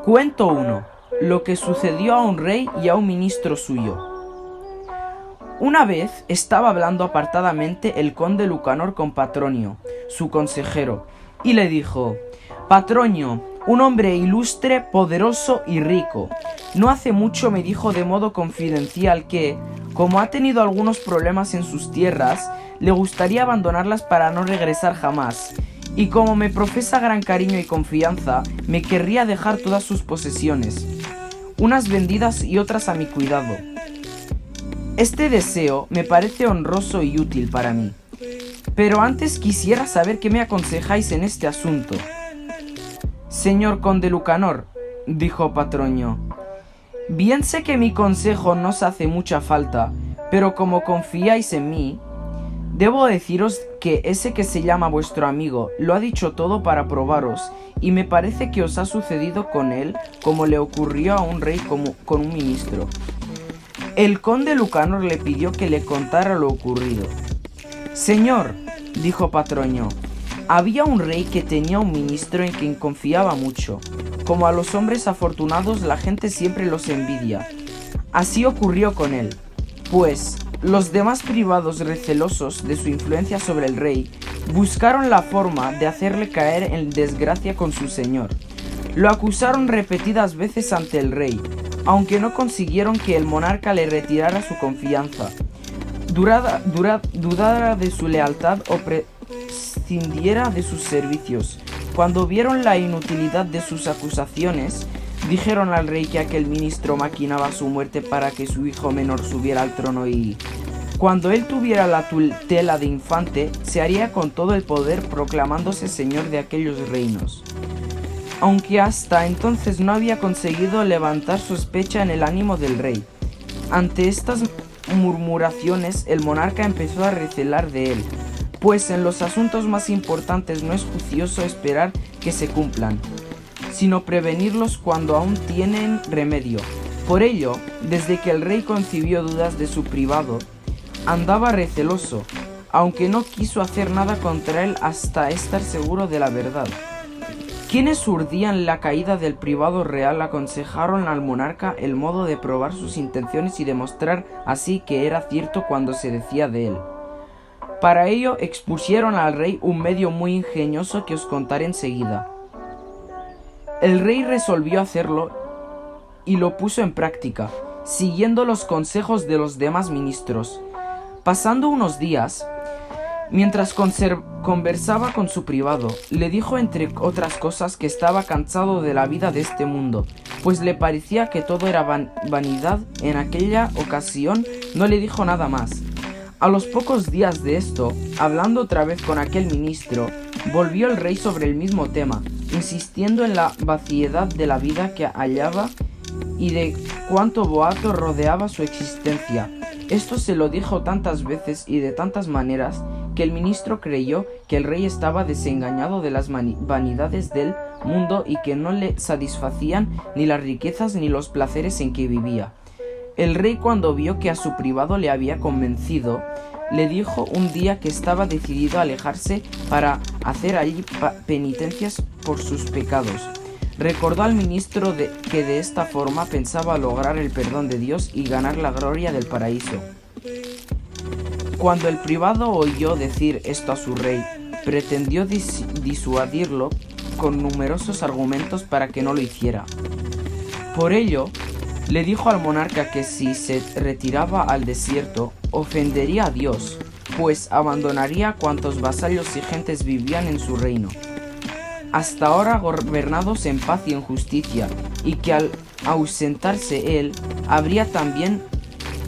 Cuento 1. Lo que sucedió a un rey y a un ministro suyo. Una vez estaba hablando apartadamente el conde Lucanor con Patronio, su consejero, y le dijo: Patronio, un hombre ilustre, poderoso y rico, no hace mucho me dijo de modo confidencial que, como ha tenido algunos problemas en sus tierras, le gustaría abandonarlas para no regresar jamás, y como me profesa gran cariño y confianza, me querría dejar todas sus posesiones, unas vendidas y otras a mi cuidado. Este deseo me parece honroso y útil para mí, pero antes quisiera saber qué me aconsejáis en este asunto. Señor conde Lucanor, dijo Patronio, bien sé que mi consejo no os hace mucha falta, pero como confiáis en mí, debo deciros que ese que se llama vuestro amigo lo ha dicho todo para probaros, y me parece que os ha sucedido con él como le ocurrió a un rey con un ministro. El conde Lucanor le pidió que le contara lo ocurrido. Señor, dijo Patronio, había un rey que tenía un ministro en quien confiaba mucho. Como a los hombres afortunados la gente siempre los envidia. Así ocurrió con él, pues los demás privados recelosos de su influencia sobre el rey buscaron la forma de hacerle caer en desgracia con su señor. Lo acusaron repetidas veces ante el rey, aunque no consiguieron que el monarca le retirara su confianza, dudara de su lealtad o prescindiera de sus servicios. Cuando vieron la inutilidad de sus acusaciones, dijeron al rey que aquel ministro maquinaba su muerte para que su hijo menor subiera al trono y, cuando él tuviera la tutela de infante, se haría con todo el poder proclamándose señor de aquellos reinos. Aunque hasta entonces no había conseguido levantar sospecha en el ánimo del rey. Ante estas murmuraciones, el monarca empezó a recelar de él, pues en los asuntos más importantes no es juicioso esperar que se cumplan, sino prevenirlos cuando aún tienen remedio. Por ello, desde que el rey concibió dudas de su privado, andaba receloso, aunque no quiso hacer nada contra él hasta estar seguro de la verdad. Quienes urdían la caída del privado real aconsejaron al monarca el modo de probar sus intenciones y demostrar así que era cierto cuando se decía de él. Para ello expusieron al rey un medio muy ingenioso que os contaré enseguida. El rey resolvió hacerlo y lo puso en práctica, siguiendo los consejos de los demás ministros. Pasando unos días, mientras conversaba con su privado, le dijo entre otras cosas que estaba cansado de la vida de este mundo, pues le parecía que todo era vanidad. En aquella ocasión no le dijo nada más. A los pocos días de esto, hablando otra vez con aquel ministro, volvió el rey sobre el mismo tema, insistiendo en la vaciedad de la vida que hallaba y de cuánto boato rodeaba su existencia. Esto se lo dijo tantas veces y de tantas maneras que el ministro creyó que el rey estaba desengañado de las vanidades del mundo y que no le satisfacían ni las riquezas ni los placeres en que vivía. El rey, cuando vio que a su privado le había convencido, le dijo un día que estaba decidido a alejarse para hacer allí penitencias por sus pecados. Recordó al ministro que de esta forma pensaba lograr el perdón de Dios y ganar la gloria del paraíso. Cuando el privado oyó decir esto a su rey, pretendió disuadirlo con numerosos argumentos para que no lo hiciera. Por ello, le dijo al monarca que si se retiraba al desierto, ofendería a Dios, pues abandonaría cuantos vasallos y gentes vivían en su reino, hasta ahora gobernados en paz y en justicia, y que al ausentarse él, habría también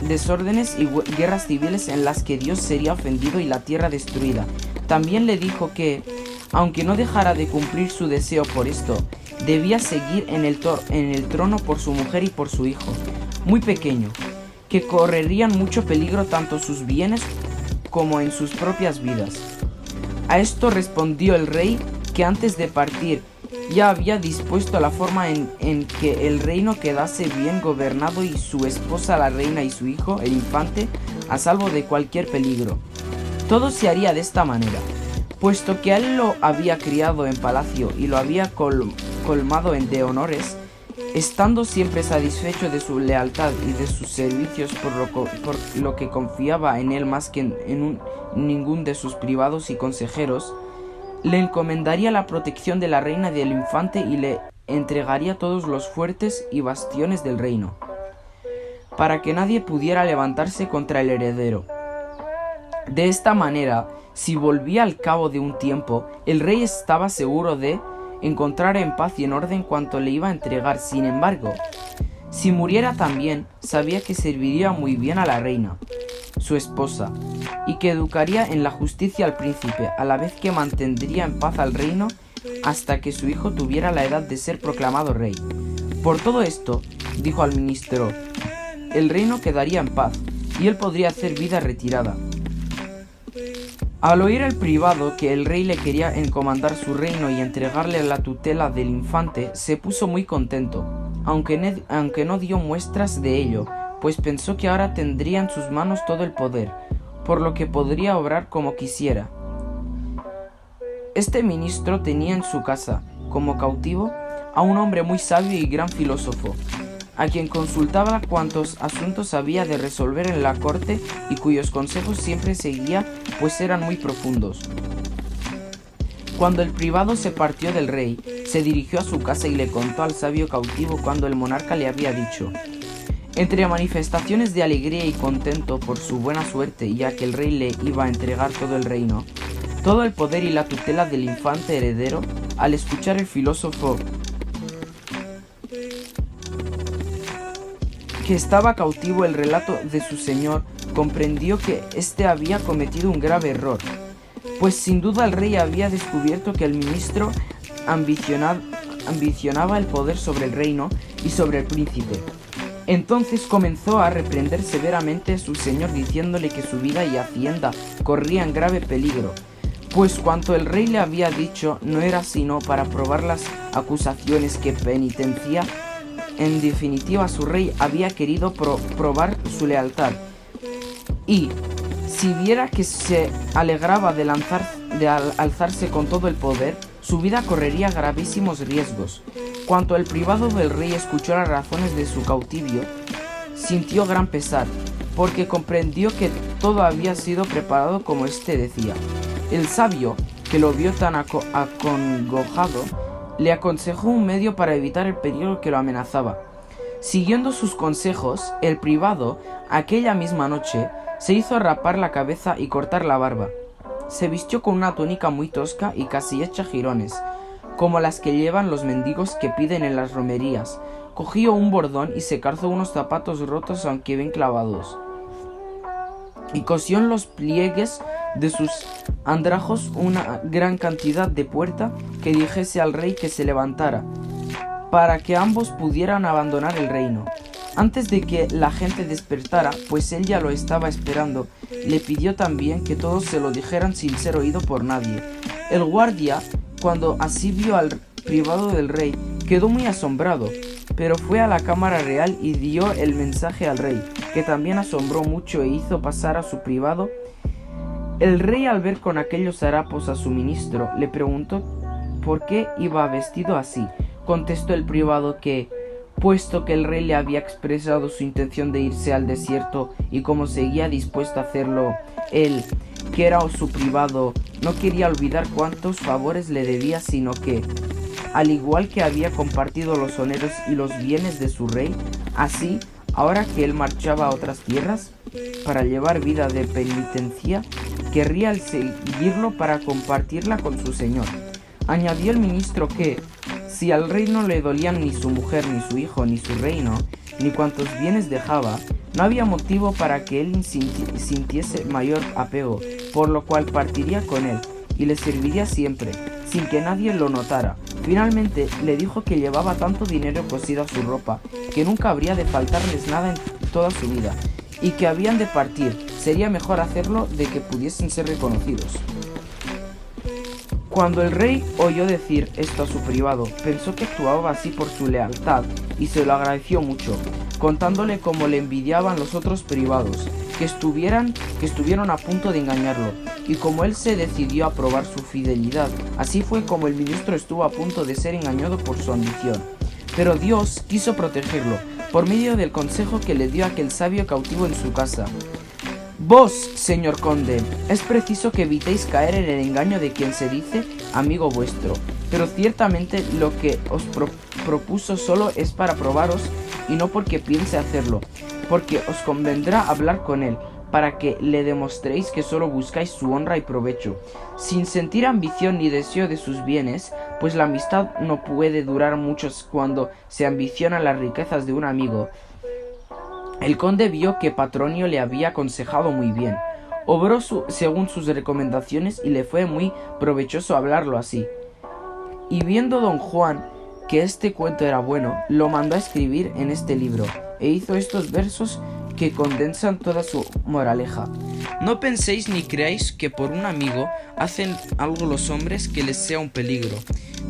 desórdenes y guerras civiles en las que Dios sería ofendido y la tierra destruida. También le dijo que, aunque no dejara de cumplir su deseo por esto, debía seguir en el trono por su mujer y por su hijo, muy pequeño, que correrían mucho peligro tanto sus bienes como en sus propias vidas. A esto respondió el rey que antes de partir ya había dispuesto la forma en que el reino quedase bien gobernado y su esposa la reina y su hijo, el infante, a salvo de cualquier peligro. Todo se haría de esta manera. Puesto que a él lo había criado en palacio y lo había colmado de honores, Estando siempre satisfecho de su lealtad y de sus servicios, por lo que confiaba en él más que en ningún de sus privados y consejeros, le encomendaría la protección de la reina y del infante y le entregaría todos los fuertes y bastiones del reino, para que nadie pudiera levantarse contra el heredero. De esta manera, si volvía al cabo de un tiempo, el rey estaba seguro de encontrar en paz y en orden cuanto le iba a entregar. Sin embargo, si muriera también, sabía que serviría muy bien a la reina, su esposa, y que educaría en la justicia al príncipe, a la vez que mantendría en paz al reino hasta que su hijo tuviera la edad de ser proclamado rey. Por todo esto, dijo al ministro, el reino quedaría en paz, y él podría hacer vida retirada. Al oír el privado que el rey le quería encomendar su reino y entregarle la tutela del infante, se puso muy contento, aunque no dio muestras de ello, pues pensó que ahora tendría en sus manos todo el poder, por lo que podría obrar como quisiera. Este ministro tenía en su casa, como cautivo, a un hombre muy sabio y gran filósofo, a quien consultaba cuantos asuntos había de resolver en la corte y cuyos consejos siempre seguía, pues eran muy profundos. Cuando el privado se partió del rey, se dirigió a su casa y le contó al sabio cautivo cuando el monarca le había dicho. Entre manifestaciones de alegría y contento por su buena suerte, ya que el rey le iba a entregar todo el reino, todo el poder y la tutela del infante heredero, al escuchar el filósofo que estaba cautivo el relato de su señor, comprendió que éste había cometido un grave error, pues sin duda el rey había descubierto que el ministro ambicionaba el poder sobre el reino y sobre el príncipe. Entonces comenzó a reprender severamente a su señor, diciéndole que su vida y hacienda corrían grave peligro, pues cuanto el rey le había dicho no era sino para probar las acusaciones que penitencia. En definitiva, su rey había querido probar su lealtad, y si viera que se alegraba de alzarse con todo el poder, su vida correría gravísimos riesgos. Cuanto el privado del rey escuchó las razones de su cautivo, sintió gran pesar, porque comprendió que todo había sido preparado como éste decía. El sabio, que lo vio tan acongojado, le aconsejó un medio para evitar el peligro que lo amenazaba. Siguiendo sus consejos, el privado, aquella misma noche, se hizo rapar la cabeza y cortar la barba. Se vistió con una túnica muy tosca y casi hecha jirones, como las que llevan los mendigos que piden en las romerías. Cogió un bordón y se calzó unos zapatos rotos aunque bien clavados, y cosió en los pliegues de sus andrajos una gran cantidad de puerta que dijese al rey que se levantara, para que ambos pudieran abandonar el reino. Antes de que la gente despertara, pues él ya lo estaba esperando, le pidió también que todos se lo dijeran sin ser oído por nadie. El guardia, cuando así vio al privado del rey, quedó muy asombrado, pero fue a la cámara real y dio el mensaje al rey, que también asombró mucho e hizo pasar a su privado. El rey, al ver con aquellos harapos a su ministro, le preguntó por qué iba vestido así. Contestó el privado que, puesto que el rey le había expresado su intención de irse al desierto y como seguía dispuesto a hacerlo, él, que era su privado, no quería olvidar cuántos favores le debía, sino que, al igual que había compartido los honores y los bienes de su rey, así, ahora que él marchaba a otras tierras para llevar vida de penitencia, querría el seguirlo para compartirla con su señor. Añadió el ministro que, si al rey no le dolían ni su mujer, ni su hijo, ni su reino, ni cuantos bienes dejaba, no había motivo para que él sintiese mayor apego, por lo cual partiría con él, y le serviría siempre, sin que nadie lo notara. Finalmente le dijo que llevaba tanto dinero cosido a su ropa, que nunca habría de faltarles nada en toda su vida, y que habían de partir, sería mejor hacerlo de que pudiesen ser reconocidos. Cuando el rey oyó decir esto a su privado, pensó que actuaba así por su lealtad y se lo agradeció mucho, contándole cómo le envidiaban los otros privados, que estuvieron a punto de engañarlo, y como él se decidió a probar su fidelidad, así fue como el ministro estuvo a punto de ser engañado por su ambición. Pero Dios quiso protegerlo, por medio del consejo que le dio aquel sabio cautivo en su casa. Vos, señor conde, es preciso que evitéis caer en el engaño de quien se dice amigo vuestro, pero ciertamente lo que os propuso solo es para probaros y no porque piense hacerlo, porque os convendrá hablar con él, para que le demostréis que solo buscáis su honra y provecho, sin sentir ambición ni deseo de sus bienes, pues la amistad no puede durar mucho cuando se ambicionan las riquezas de un amigo. El conde vio que Patronio le había aconsejado muy bien, obró según sus recomendaciones y le fue muy provechoso hablarlo así. Y viendo don Juan que este cuento era bueno, lo mandó a escribir en este libro, e hizo estos versos que condensan toda su moraleja. No penséis ni creáis que por un amigo hacen algo los hombres que les sea un peligro.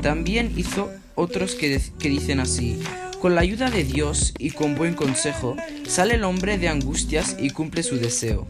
También hizo otros que dicen así: con la ayuda de Dios y con buen consejo, sale el hombre de angustias y cumple su deseo.